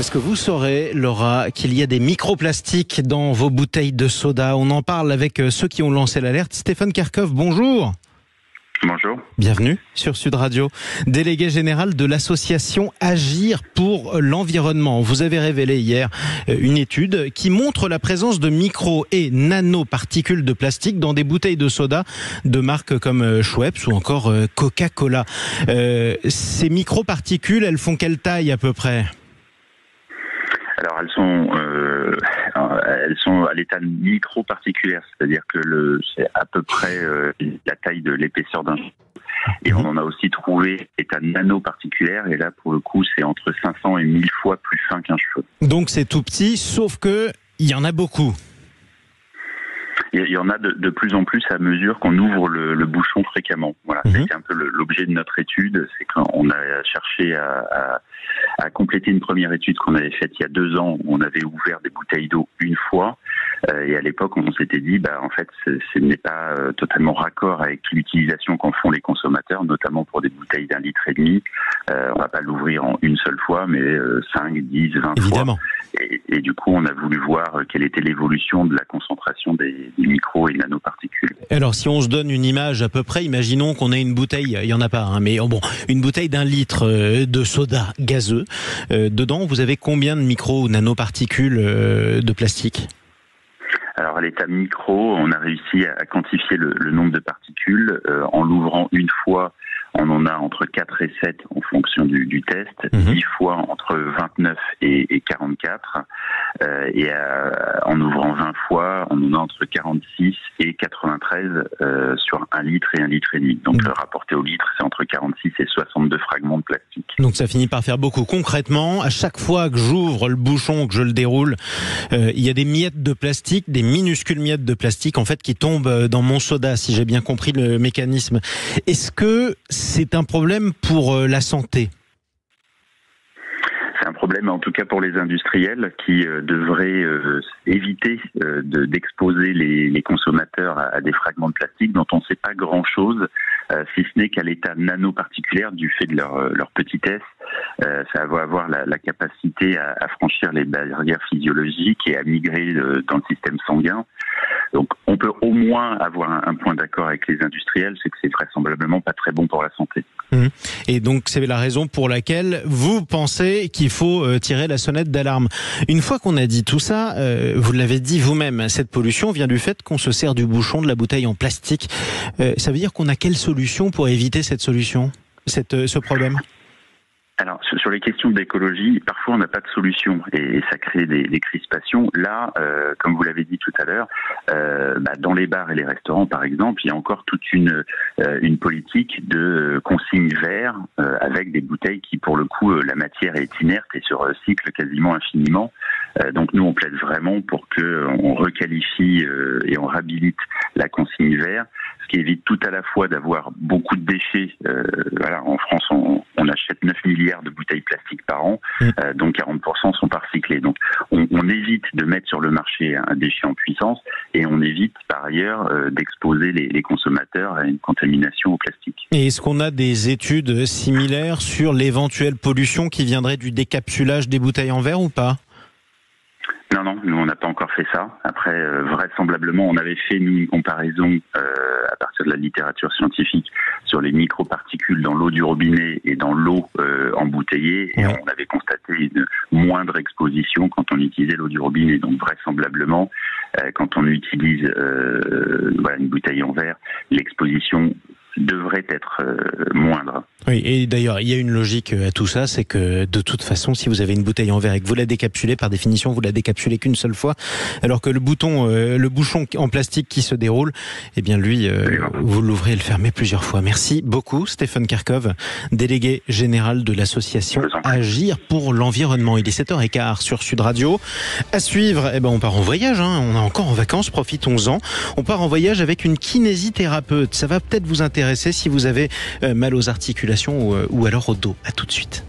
Est-ce que vous saurez, Laura, qu'il y a des microplastiques dans vos bouteilles de soda? On en parle avec ceux qui ont lancé l'alerte. Stéphane Kerkhoff, bonjour. Bonjour. Bienvenue sur Sud Radio, délégué général de l'association Agir pour l'environnement. Vous avez révélé hier une étude qui montre la présence de micro- et nanoparticules de plastique dans des bouteilles de soda de marques comme Schweppes ou encore Coca-Cola. Ces microparticules, elles font quelle taille à peu près ? Alors elles sont à l'état microparticulaire, c'est-à-dire que c'est à peu près la taille de l'épaisseur d'un cheveu. Et on en a aussi trouvé état nanoparticulaire, et là pour le coup c'est entre 500 et 1000 fois plus fin qu'un cheveu. Donc c'est tout petit, sauf que il y en a beaucoup. Il y en a de plus en plus à mesure qu'on ouvre le bouchon fréquemment. Voilà, c'est un peu l'objet de notre étude, c'est qu'on a cherché à compléter une première étude qu'on avait faite il y a 2 ans. On avait ouvert des bouteilles d'eau une fois, et à l'époque on s'était dit, en fait, ce n'est pas totalement raccord avec l'utilisation qu'en font les consommateurs, notamment pour des bouteilles d'1,5 litre. On va pas l'ouvrir en une seule fois, mais 5, 10, 20 Évidemment. fois. Et du coup, on a voulu voir quelle était l'évolution de la concentration des micro- et nanoparticules. Alors, si on se donne une image à peu près, imaginons qu'on ait une bouteille, il n'y en a pas, mais une bouteille d'1 litre de soda gazeux. Dedans, vous avez combien de micro- ou nanoparticules de plastique ? Alors à l'état micro, on a réussi à quantifier le nombre de particules. En l'ouvrant une fois, on en a entre 4 et 7 en fonction du test, 10 fois entre 29 et 44, et en ouvrant 20 fois, on en a entre 46 et 93 sur 1 litre et 1,5 litre. Donc rapporté au litre, c'est entre 46 et 62 fragments de plastique. Donc ça finit par faire beaucoup. Concrètement, à chaque fois que j'ouvre le bouchon, que je le déroule, il y a des miettes de plastique, des minuscules miettes de plastique en fait qui tombent dans mon soda, si j'ai bien compris le mécanisme. Est-ce que c'est un problème pour la santé ? C'est un problème en tout cas pour les industriels qui devraient éviter d'exposer les consommateurs à des fragments de plastique dont on ne sait pas grand-chose, si ce n'est qu'à l'état nanoparticulaire du fait de leur petitesse. Ça va avoir la capacité à franchir les barrières physiologiques et à migrer dans le système sanguin. Donc on peut au moins avoir un point d'accord avec les industriels, c'est que c'est vraisemblablement pas très bon pour la santé. Et donc c'est la raison pour laquelle vous pensez qu'il faut tirer la sonnette d'alarme. Une fois qu'on a dit tout ça, vous l'avez dit vous-même, cette pollution vient du fait qu'on se sert du bouchon de la bouteille en plastique. Ça veut dire qu'on a quelle solution pour éviter ce problème ? Alors, sur les questions d'écologie, parfois on n'a pas de solution et ça crée des crispations. Là, comme vous l'avez dit tout à l'heure, dans les bars et les restaurants, par exemple, il y a encore toute une politique de consigne verre avec des bouteilles qui, pour le coup, la matière est inerte et se recycle quasiment infiniment. Donc nous, on plaide vraiment pour qu'on requalifie et on réhabilite la consigne verre, ce qui évite tout à la fois d'avoir beaucoup de déchets. En France, on achète 9 milliards de bouteilles plastiques par an, dont 40% sont pas recyclées. Donc on évite de mettre sur le marché un déchet en puissance et on évite par ailleurs d'exposer les consommateurs à une contamination au plastique. Et est-ce qu'on a des études similaires sur l'éventuelle pollution qui viendrait du décapsulage des bouteilles en verre ou pas ? Non, nous on n'a pas encore fait ça. Après, vraisemblablement, on avait fait une comparaison à partir de la littérature scientifique sur les microparticules dans l'eau du robinet et dans l'eau embouteillée, et on avait constaté une moindre exposition quand on utilisait l'eau du robinet. Donc vraisemblablement, quand on utilise une bouteille en verre, l'exposition devrait être moindre. Oui, et d'ailleurs, il y a une logique à tout ça, c'est que de toute façon, si vous avez une bouteille en verre et que vous la décapsulez, par définition, vous la décapsulez qu'une seule fois, alors que le bouchon en plastique qui se déroule, eh bien lui, vous l'ouvrez et le fermez plusieurs fois. Merci beaucoup, Stéphane Kerkhoff, délégué général de l'association Agir pour l'environnement. Il est 7h15 sur Sud Radio. À suivre, on part en voyage, on est encore en vacances, profitons-en. On part en voyage avec une kinésithérapeute. Ça va peut-être vous intéresser si vous avez mal aux articulations ou alors au dos. À tout de suite.